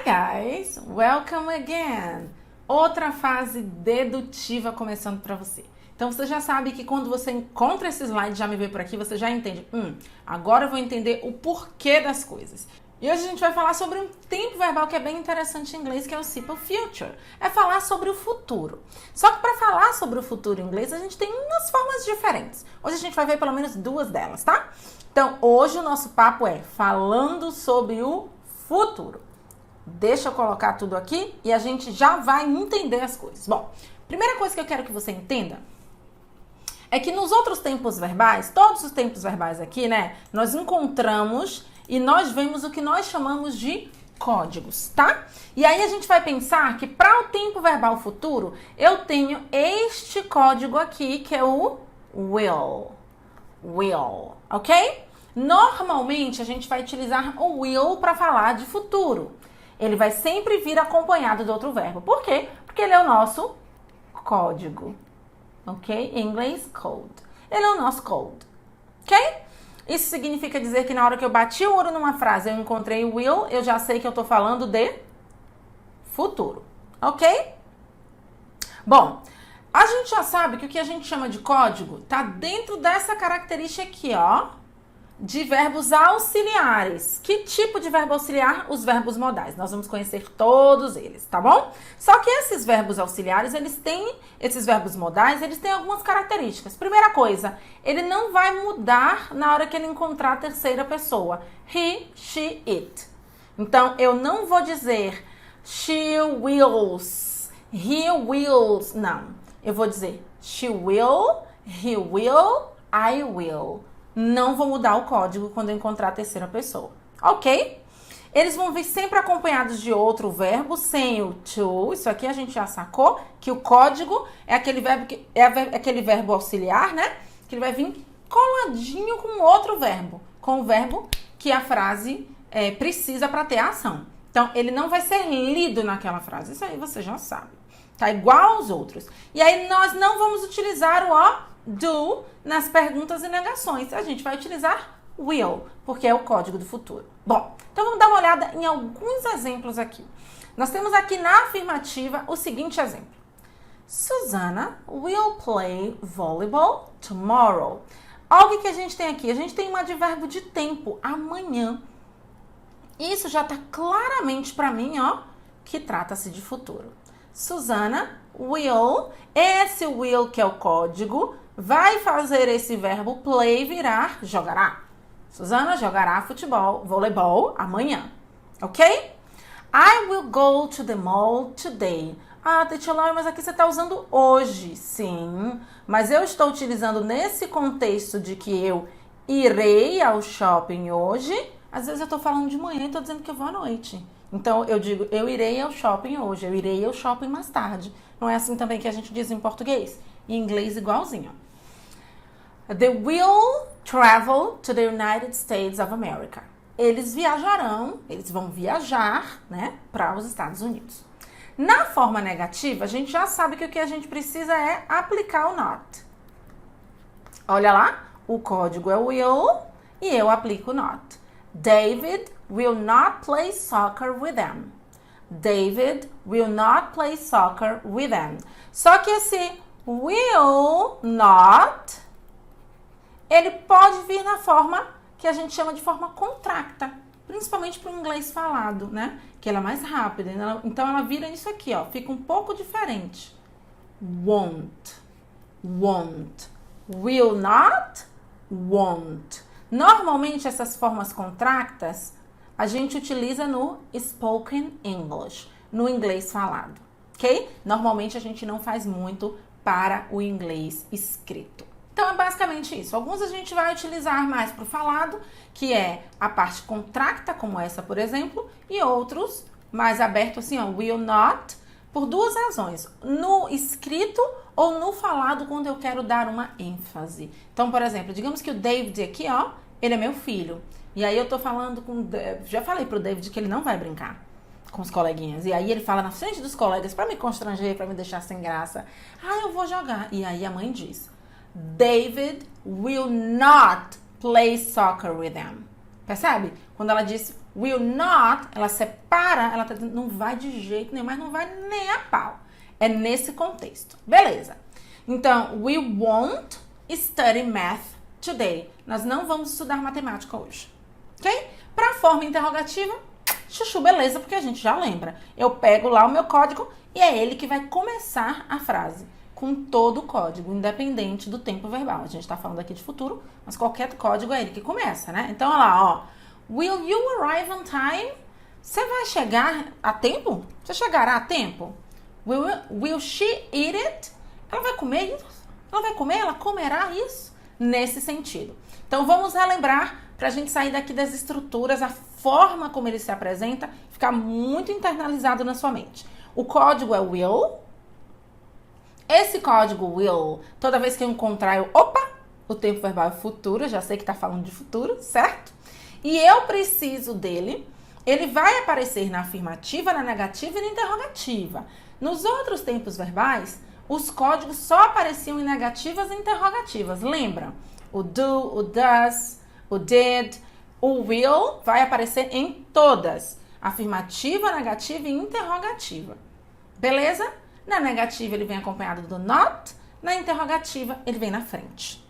guys, welcome again. Outra fase dedutiva começando para você. Então você já sabe que quando você encontra esse slide, já me vê por aqui, você já entende. Agora eu vou entender o porquê das coisas. E hoje a gente vai falar sobre um tempo verbal que é bem interessante em inglês, que é o simple future. É falar sobre o futuro. Só que para falar sobre o futuro em inglês, a gente tem umas formas diferentes. Hoje a gente vai ver pelo menos duas delas, tá? Então hoje o nosso papo é falando sobre o futuro. Deixa eu colocar tudo aqui e a gente já vai entender as coisas. Bom, primeira coisa que eu quero que você entenda é que nos outros tempos verbais, todos os tempos verbais aqui, né, nós encontramos e nós vemos o que nós chamamos de códigos, tá? E aí a gente vai pensar que para o tempo verbal futuro, eu tenho este código aqui, que é o will. Will, ok? Normalmente a gente vai utilizar o will para falar de futuro. Ele vai sempre vir acompanhado de outro verbo. Por quê? Porque ele é o nosso código. Ok? Em inglês, code. Ele é o nosso code. Ok? Isso significa dizer que na hora que eu bati o olho numa frase, eu encontrei o will, eu já sei que eu tô falando de futuro. Ok? Bom, a gente já sabe que o que a gente chama de código tá dentro dessa característica aqui, ó, de verbos auxiliares. Que tipo de verbo auxiliar? Os verbos modais. Nós vamos conhecer todos eles, tá bom? Só que esses verbos auxiliares, esses verbos modais, eles têm algumas características. Primeira coisa, ele não vai mudar na hora que ele encontrar a terceira pessoa. He, she, it. Então, eu não vou dizer she wills, he wills. Não. Eu vou dizer she will, he will, I will. Não vou mudar o código quando eu encontrar a terceira pessoa, ok? Eles vão vir sempre acompanhados de outro verbo, sem o to. Isso aqui a gente já sacou, que o código é aquele verbo que é aquele verbo auxiliar, né? Que ele vai vir coladinho com outro verbo, com o verbo que a frase precisa para ter a ação. Então, ele não vai ser lido naquela frase. Isso aí você já sabe. Tá igual aos outros. E aí, nós não vamos utilizar o do nas perguntas e negações. A gente vai utilizar will, porque é o código do futuro. Bom, então vamos dar uma olhada em alguns exemplos aqui. Nós temos aqui na afirmativa o seguinte exemplo. Susanna will play volleyball tomorrow. Algo que a gente tem aqui? A gente tem um advérbio de tempo, amanhã. Isso já está claramente para mim, ó, que trata-se de futuro. Susanna will, esse will que é o código, vai fazer esse verbo play virar jogará. Susanna jogará voleibol amanhã. Ok? I will go to the mall today. Ah, Teacher Laura, mas aqui você está usando hoje. Sim, mas eu estou utilizando nesse contexto de que eu irei ao shopping hoje. Às vezes eu estou falando de manhã e estou dizendo que eu vou à noite. Então, eu digo, eu irei ao shopping hoje, eu irei ao shopping mais tarde. Não é assim também que a gente diz em português? Em inglês, igualzinho. They will travel to the United States of America. Eles viajarão, eles vão viajar, né, para os Estados Unidos. Na forma negativa, a gente já sabe que o que a gente precisa é aplicar o not. Olha lá, o código é will e eu aplico o not. David will not play soccer with them. David will not play soccer with them. Só que esse will not, ele pode vir na forma que a gente chama de forma contracta, principalmente para o inglês falado, né? Que ela é mais rápida. Então ela vira isso aqui, ó, fica um pouco diferente. Won't, won't. Will not, won't. Normalmente essas formas contractas a gente utiliza no spoken English, no inglês falado, ok? Normalmente a gente não faz muito para o inglês escrito. Então é basicamente isso. Alguns a gente vai utilizar mais para o falado, que é a parte contracta, como essa, por exemplo, e outros mais abertos assim, ó, will not, por duas razões. No escrito ou no falado, quando eu quero dar uma ênfase. Então, por exemplo, digamos que o David aqui, ó, ele é meu filho. E aí eu tô falando com... Já falei pro David que ele não vai brincar com os coleguinhas. E aí ele fala na frente dos colegas pra me constranger, pra me deixar sem graça. Ah, eu vou jogar. E aí a mãe diz, David will not play soccer with them. Percebe? Quando ela diz Will not, ela separa, ela tá dizendo, não vai de jeito nenhum, mas não vai nem a pau. É nesse contexto. Beleza. Então, we won't study math today. Nós não vamos estudar matemática hoje. Ok? Para a forma interrogativa, chuchu, beleza, porque a gente já lembra. Eu pego lá o meu código e é ele que vai começar a frase. Com todo o código, independente do tempo verbal. A gente está falando aqui de futuro, mas qualquer código é ele que começa, né? Então, olha lá, ó. Will you arrive on time? Você vai chegar a tempo? Você chegará a tempo? Will she eat it? Ela vai comer isso? Ela vai comer? Ela comerá isso? Nesse sentido. Então, vamos relembrar para a gente sair daqui das estruturas, a forma como ele se apresenta, ficar muito internalizado na sua mente. O código é will. Esse código will, toda vez que eu encontrar, o tempo verbal é futuro, eu já sei que tá falando de futuro, certo? E eu preciso dele, ele vai aparecer na afirmativa, na negativa e na interrogativa. Nos outros tempos verbais, os códigos só apareciam em negativas e interrogativas, lembra? O do, o does, o did, o will vai aparecer em todas. Afirmativa, negativa e interrogativa. Beleza? Na negativa ele vem acompanhado do not, na interrogativa ele vem na frente.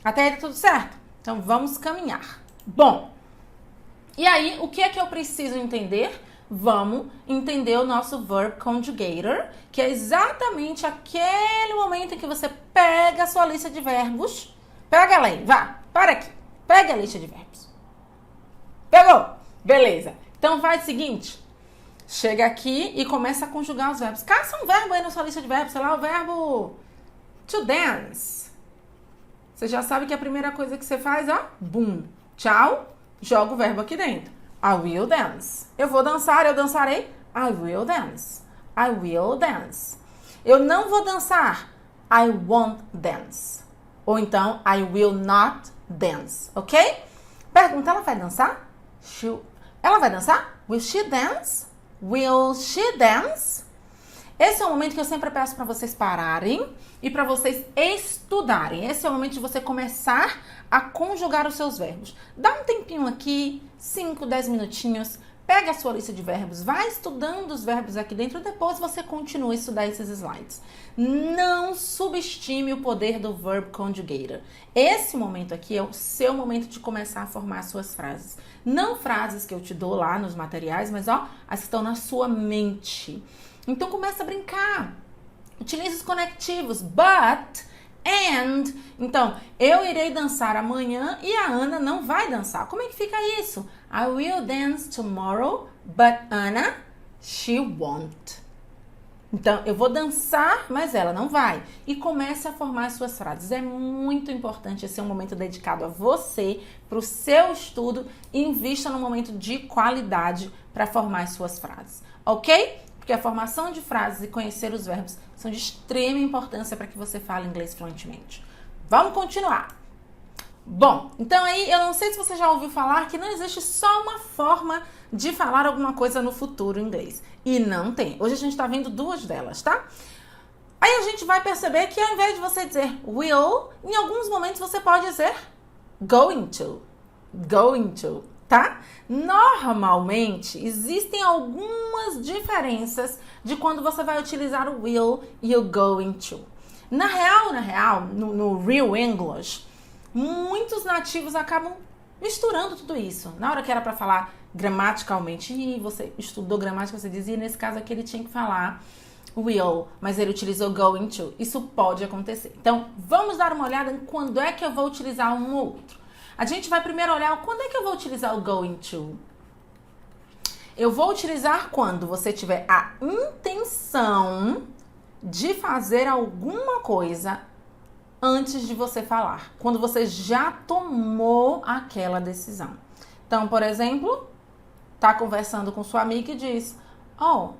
Até aí tudo certo? Então vamos caminhar. Bom, e aí o que é que eu preciso entender? Vamos entender o nosso verb conjugator, que é exatamente aquele momento em que você pega a sua lista de verbos. Pega ela aí, vá, para aqui. Pega a lista de verbos. Pegou? Beleza. Então faz o seguinte, chega aqui e começa a conjugar os verbos. Caça um verbo aí na sua lista de verbos, sei lá, o verbo to dance. Você já sabe que a primeira coisa que você faz, ó, boom, tchau, joga o verbo aqui dentro. I will dance. Eu vou dançar, eu dançarei. I will dance. I will dance. Eu não vou dançar. I won't dance. Ou então, I will not dance. Ok? Pergunta, ela vai dançar? Ela vai dançar? Will she dance? Will she dance? Esse é o momento que eu sempre peço para vocês pararem e para vocês estudarem. Esse é o momento de você começar a conjugar os seus verbos. Dá um tempinho aqui, 5, 10 minutinhos, pega a sua lista de verbos, vai estudando os verbos aqui dentro, depois você continua a estudar esses slides. Não subestime o poder do verb conjugator. Esse momento aqui é o seu momento de começar a formar as suas frases. Não frases que eu te dou lá nos materiais, mas ó, as que estão na sua mente. Então começa a brincar. Utilize os conectivos, but, and. Então, eu irei dançar amanhã e a Ana não vai dançar. Como é que fica isso? I will dance tomorrow, but Anna, she won't. Então, eu vou dançar, mas ela não vai. E comece a formar as suas frases. É muito importante esse é um momento dedicado a você, para o seu estudo, e invista num momento de qualidade para formar as suas frases. Ok? Porque a formação de frases e conhecer os verbos são de extrema importância para que você fale inglês fluentemente. Vamos continuar. Bom, então aí eu não sei se você já ouviu falar que não existe só uma forma de falar alguma coisa no futuro em inglês. E não tem. Hoje a gente está vendo duas delas, tá? Aí a gente vai perceber que ao invés de você dizer will, em alguns momentos você pode dizer going to. Going to. Tá? Normalmente, existem algumas diferenças de quando você vai utilizar o will e o going to. Na real, no real English, muitos nativos acabam misturando tudo isso. Na hora que era para falar gramaticalmente, e você estudou gramática, você dizia, nesse caso aqui ele tinha que falar will, mas ele utilizou going to. Isso pode acontecer. Então, vamos dar uma olhada em quando é que eu vou utilizar um ou outro. A gente vai primeiro olhar quando é que eu vou utilizar o going to. Eu vou utilizar quando você tiver a intenção de fazer alguma coisa antes de você falar. Quando você já tomou aquela decisão. Então, por exemplo, tá conversando com sua amiga e diz: Oh,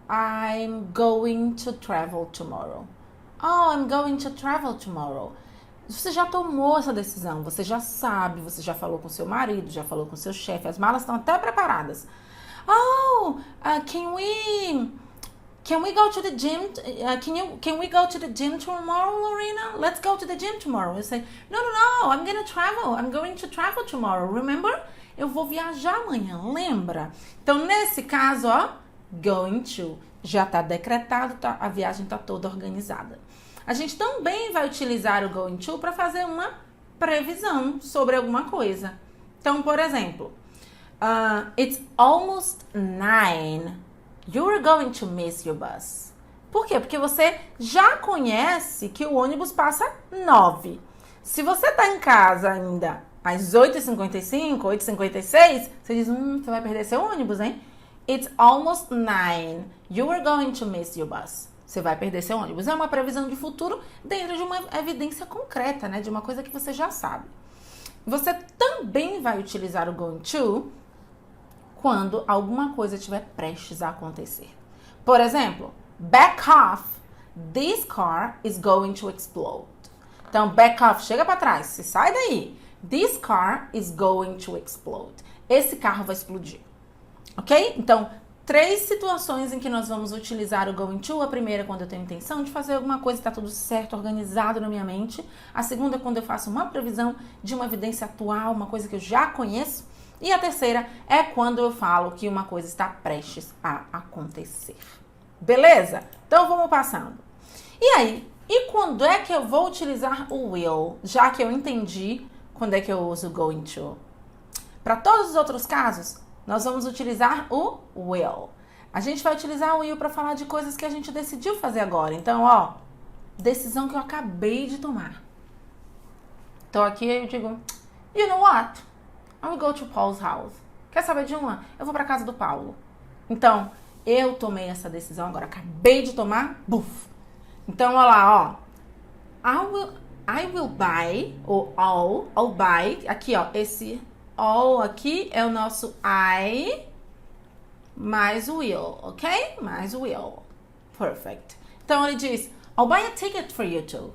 I'm going to travel tomorrow. Oh, I'm going to travel tomorrow. Você já tomou essa decisão, você já sabe, você já falou com seu marido, já falou com seu chefe, as malas estão até preparadas. Oh, can we go to the gym? Can we go to the gym tomorrow, Lorena? Let's go to the gym tomorrow. You say, no, I'm going to travel. I'm going to travel tomorrow. Remember? Eu vou viajar amanhã, lembra? Então, nesse caso, ó, going to. Já tá decretado, tá, a viagem tá toda organizada. A gente também vai utilizar o going to para fazer uma previsão sobre alguma coisa. Então, por exemplo, it's almost 9. You're going to miss your bus. Por quê? Porque você já conhece que o ônibus passa 9. Se você tá em casa ainda às 8h55, 8h56, você diz, você vai perder seu ônibus, hein? It's almost 9. You are going to miss your bus. Você vai perder seu ônibus. É uma previsão de futuro dentro de uma evidência concreta, né? De uma coisa que você já sabe. Você também vai utilizar o going to quando alguma coisa estiver prestes a acontecer. Por exemplo, back off. This car is going to explode. Então, back off, chega para trás, se sai daí. This car is going to explode. Esse carro vai explodir. Ok? Então, 3 situações em que nós vamos utilizar o going to. A primeira, quando eu tenho intenção de fazer alguma coisa, está tudo certo, organizado na minha mente. A segunda, quando eu faço uma previsão de uma evidência atual, uma coisa que eu já conheço. E a terceira é quando eu falo que uma coisa está prestes a acontecer. Beleza? Então, vamos passando. E aí, e quando é que eu vou utilizar o will? Já que eu entendi quando é que eu uso o going to. Para todos os outros casos, nós vamos utilizar o will. A gente vai utilizar o will para falar de coisas que a gente decidiu fazer agora. Então, ó, decisão que eu acabei de tomar. Então, aqui eu digo, you know what? I will go to Paul's house. Quer saber de uma? Eu vou para casa do Paulo. Então, eu tomei essa decisão agora. Acabei de tomar, buf. Então, olha lá, ó. I will buy, ou I'll buy. Aqui, ó, esse all aqui é o nosso I mais o will, ok? Mais o will. Perfect. Então, ele diz, I'll buy a ticket for you too.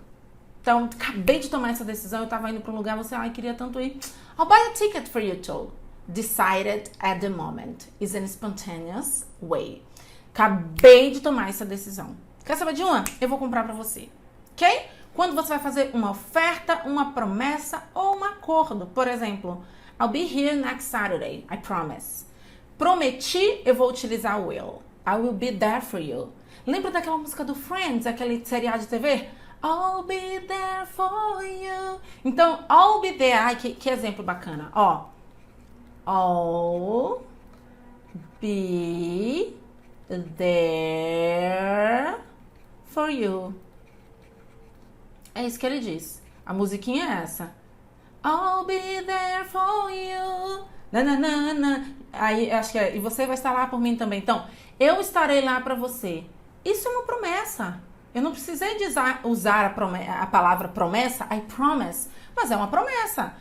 Então, acabei de tomar essa decisão, eu tava indo para um lugar, você, queria tanto ir. I'll buy a ticket for you too. Decided at the moment. Is an spontaneous way. Acabei de tomar essa decisão. Quer saber de uma? Eu vou comprar para você. Ok? Quando você vai fazer uma oferta, uma promessa ou um acordo. Por exemplo, I'll be here next Saturday, I promise. Prometi, eu vou utilizar o will. I will be there for you. Lembra daquela música do Friends, aquele seriado de TV? I'll be there for you. Então, I'll be there. Ai, que exemplo bacana. Ó. I'll be there for you. É isso que ele diz. A musiquinha é essa. I'll be there for you. Nananana. Aí, acho que é. E você vai estar lá por mim também. Então, eu estarei lá para você. Isso é uma promessa. Eu não precisei de usar a palavra promessa, I promise, mas é uma promessa.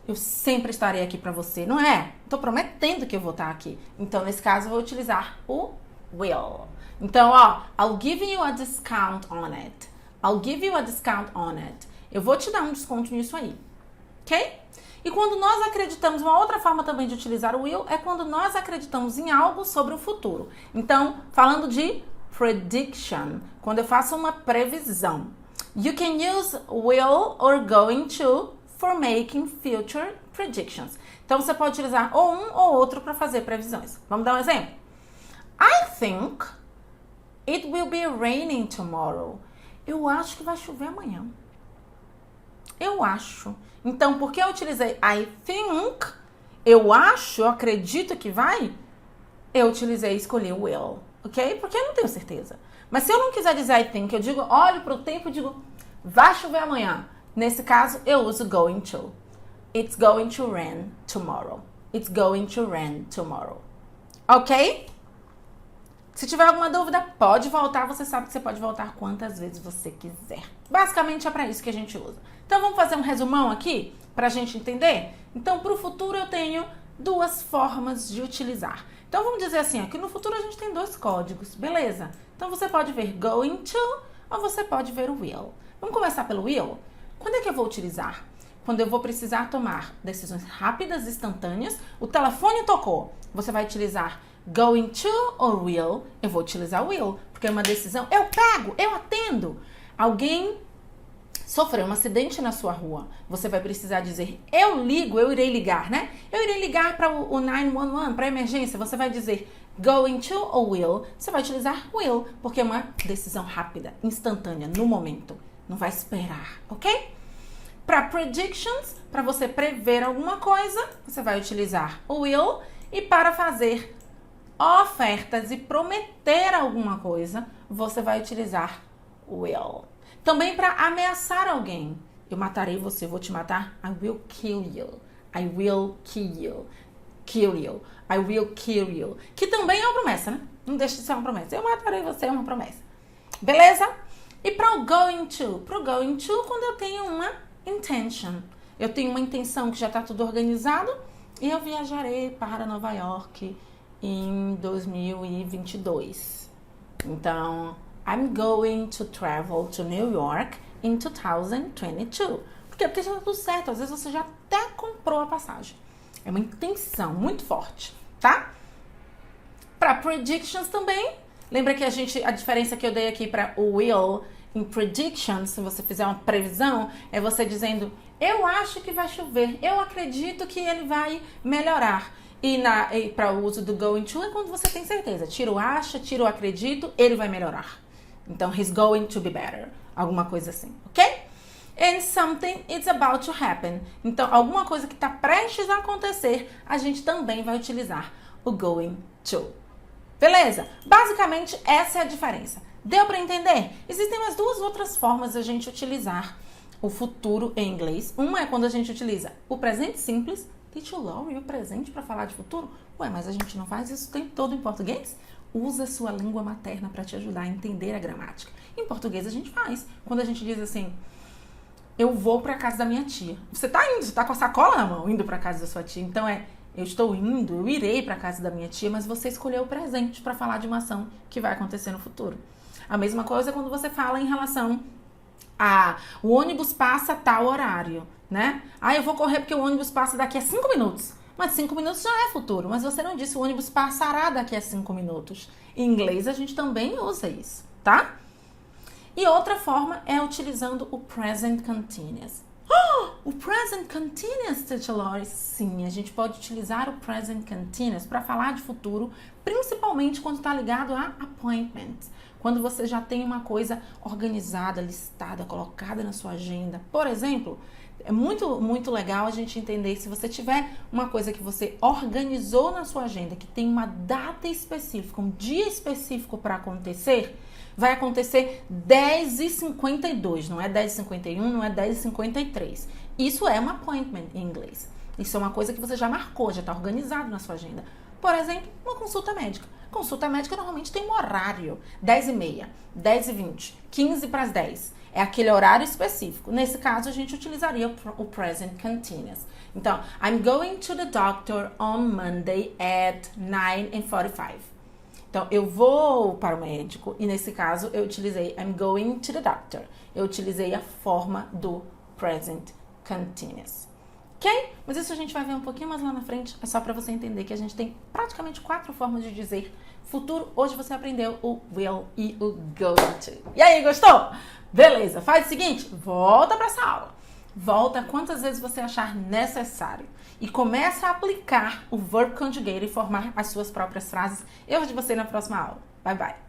Eu sempre estarei aqui para você, não é? Estou prometendo que eu vou estar aqui. Então, nesse caso, eu vou utilizar o will. Então, ó, I'll give you a discount on it. I'll give you a discount on it. Eu vou te dar um desconto nisso aí. Ok? E quando nós acreditamos, uma outra forma também de utilizar o will é quando nós acreditamos em algo sobre o futuro. Então, falando de prediction, quando eu faço uma previsão. You can use will or going to for making future predictions. Então, você pode utilizar ou um ou outro para fazer previsões. Vamos dar um exemplo? I think it will be raining tomorrow. Eu acho que vai chover amanhã. Eu acho. Então, por que eu utilizei I think, eu acho, eu acredito que vai, eu escolhi o will. Ok? Porque eu não tenho certeza. Mas se eu não quiser dizer I think, eu digo, olho para o tempo e digo, vai chover amanhã. Nesse caso, eu uso going to. It's going to rain tomorrow. It's going to rain tomorrow. Ok? Se tiver alguma dúvida, pode voltar. Você sabe que você pode voltar quantas vezes você quiser. Basicamente, é para isso que a gente usa. Então, vamos fazer um resumão aqui, para a gente entender? Então, para o futuro, eu tenho 2 formas de utilizar. Então, vamos dizer assim, que no futuro a gente tem 2 códigos, beleza? Então, você pode ver going to ou você pode ver o will. Vamos começar pelo will? Quando é que eu vou utilizar? Quando eu vou precisar tomar decisões rápidas, instantâneas. O telefone tocou. Você vai utilizar going to ou will? Eu vou utilizar will, porque é uma decisão. Eu pego, eu atendo. Alguém sofreu um acidente na sua rua, você vai precisar dizer, eu irei ligar, né? Eu irei ligar para o 911, para emergência. Você vai dizer going to ou will. Você vai utilizar will, porque é uma decisão rápida, instantânea, no momento. Não vai esperar, ok? Para predictions, para você prever alguma coisa, você vai utilizar o will. E para fazer ofertas e prometer alguma coisa, você vai utilizar will. Também para ameaçar alguém. Eu matarei você, vou te matar. I will kill you. I will kill you. Kill you. I will kill you. Que também é uma promessa, né? Não deixa de ser uma promessa. Eu matarei você, é uma promessa. Beleza? E para o going to? Para o going to, quando eu tenho uma intention. Eu tenho uma intenção que já está tudo organizado e eu viajarei para Nova York em 2022. Então, I'm going to travel to New York in 2022. Porque já está tudo certo. Às vezes você já até comprou a passagem. É uma intenção muito forte, tá? Para predictions também. Lembra que a diferença que eu dei aqui para o will em predictions, se você fizer uma previsão, é você dizendo, eu acho que vai chover, eu acredito que ele vai melhorar. E para o uso do going to é quando você tem certeza. Tira o acha, tira o acredito, ele vai melhorar. Então, he's going to be better. Alguma coisa assim, ok? And something is about to happen. Então, alguma coisa que está prestes a acontecer, a gente também vai utilizar o going to. Beleza? Basicamente, essa é a diferença. Deu para entender? Existem mais duas outras formas de a gente utilizar o futuro em inglês. Uma é quando a gente utiliza o presente simples. Teacher Laurie, o presente para falar de futuro? Ué, mas a gente não faz isso o tempo todo em português? Usa a sua língua materna para te ajudar a entender a gramática. Em português a gente faz. Quando a gente diz assim, eu vou para casa da minha tia. Você tá indo, você tá com a sacola na mão, indo para casa da sua tia. Então eu estou indo, eu irei para casa da minha tia, mas você escolheu o presente para falar de uma ação que vai acontecer no futuro. A mesma coisa quando você fala em relação a o ônibus passa a tal horário, né? Eu vou correr porque o ônibus passa daqui a 5 minutos. Mas 5 minutos já é futuro. Mas você não disse o ônibus passará daqui a 5 minutos. Em inglês a gente também usa isso, tá? E outra forma é utilizando o present continuous. O present continuous, Teacher Laurie? Sim, a gente pode utilizar o present continuous para falar de futuro, principalmente quando está ligado a appointment. Quando você já tem uma coisa organizada, listada, colocada na sua agenda. Por exemplo, é muito legal a gente entender, se você tiver uma coisa que você organizou na sua agenda, que tem uma data específica, um dia específico para acontecer, vai acontecer 10h52, não é 10h51, não é 10h53. Isso é um appointment em inglês. Isso é uma coisa que você já marcou, já está organizado na sua agenda. Por exemplo, uma consulta médica. Consulta médica normalmente tem um horário, 10h30, 10h20, 15 para as 10. É aquele horário específico. Nesse caso, a gente utilizaria o present continuous. Então, I'm going to the doctor on Monday at 9:45. Então, eu vou para o médico e nesse caso eu utilizei I'm going to the doctor. Eu utilizei a forma do present continuous. Ok? Mas isso a gente vai ver um pouquinho mais lá na frente. É só para você entender que a gente tem praticamente 4 formas de dizer futuro. Hoje você aprendeu o will e o going to. E aí, gostou? Beleza, faz o seguinte, volta para essa aula. Volta quantas vezes você achar necessário. E começa a aplicar o verb conjugate e formar as suas próprias frases. Eu vejo você na próxima aula. Bye, bye.